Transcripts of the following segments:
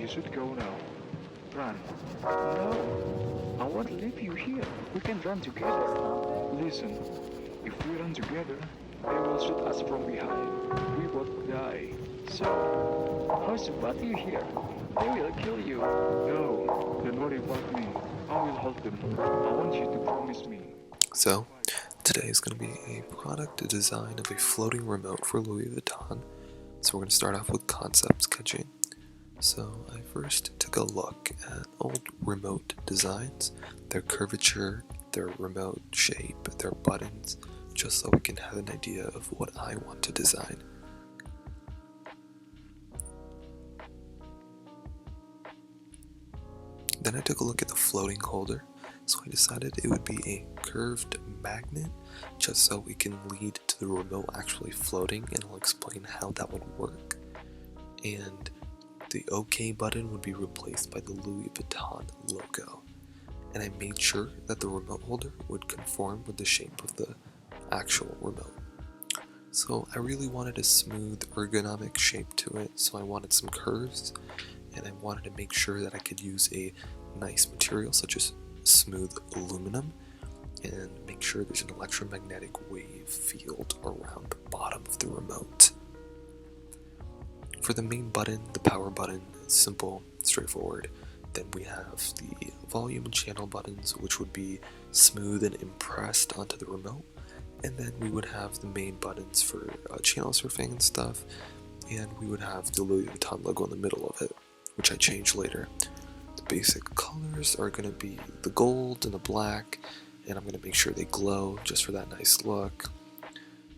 You should go now. Run. No, I won't leave you here. We can run together. Listen, if we run together, they will shoot us from behind. We both die. So, how's about you here? They will kill you. No, don't worry about me. I will hold them. I want you to promise me. So, today is going to be a product design of a floating remote for Louis Vuitton. So we're going to start off with concept sketching. So I first took a look at old remote designs, their curvature, their remote shape, their buttons, just so we can have an idea of what I want to design. Then I took a look at the floating holder, so I decided it would be a curved magnet, just so we can lead to the remote actually floating, and I'll explain how that would work. And the OK button would be replaced by the Louis Vuitton logo. And I made sure that the remote holder would conform with the shape of the actual remote. So I really wanted a smooth ergonomic shape to it, so I wanted some curves, and I wanted to make sure that I could use a nice material such as smooth aluminum, and make sure there's an electromagnetic wave field around the bottom of the remote. For the main button, the power button, it's simple, straightforward. Then we have the volume and channel buttons, which would be smooth and impressed onto the remote. And then we would have the main buttons for channel surfing and stuff. And we would have the Louis Vuitton logo in the middle of it, which I changed later. The basic colors are going to be the gold and the black, and I'm going to make sure they glow just for that nice look.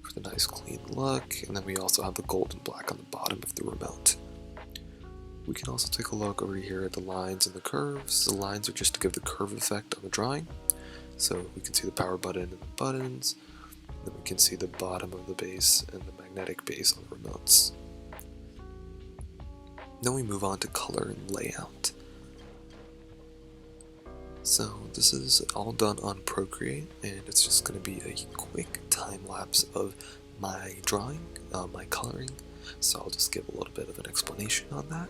For the nice clean look, and then we also have the gold and black on the bottom of the remote. We can also take a look over here at the lines and the curves. The lines are just to give the curve effect on the drawing. So we can see the power button and the buttons. Then we can see the bottom of the base and the magnetic base on the remotes. Then we move on to color and layout. So this is all done on Procreate, and it's just going to be a quick time lapse of my drawing, my coloring. So I'll just give a little bit of an explanation on that.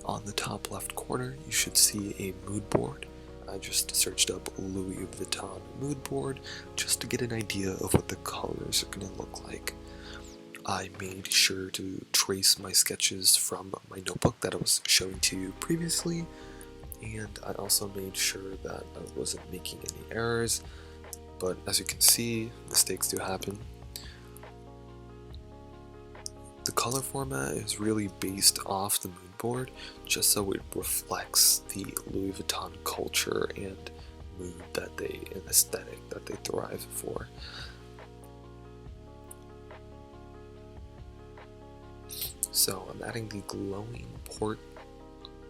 On the top left corner, you should see a mood board. I just searched up Louis Vuitton mood board just to get an idea of what the colors are going to look like. I made sure to trace my sketches from my notebook that I was showing to you previously, and I also made sure that I wasn't making any errors, but as you can see, mistakes do happen. The color format is really based off the mood board, just so it reflects the Louis Vuitton culture and mood and aesthetic that they thrive for. So I'm adding the glowing port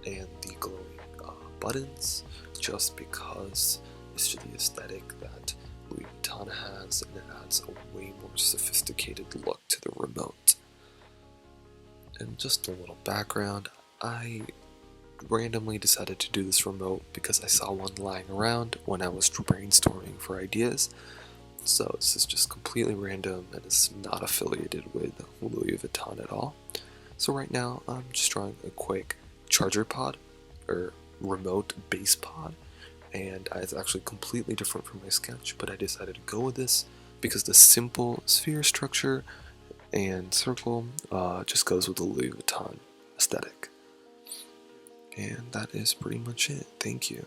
and the glowing buttons, just because it's just the aesthetic that Louis Vuitton has, and it adds a way more sophisticated look to the remote. And just a little background, I randomly decided to do this remote because I saw one lying around when I was brainstorming for ideas. So this is just completely random and it's not affiliated with Louis Vuitton at all. So right now I'm just drawing a quick charger pod, or remote base pod, and it's actually completely different from my sketch, but I decided to go with this because the simple sphere structure and circle just goes with the Louis Vuitton aesthetic. And that is pretty much it. Thank you.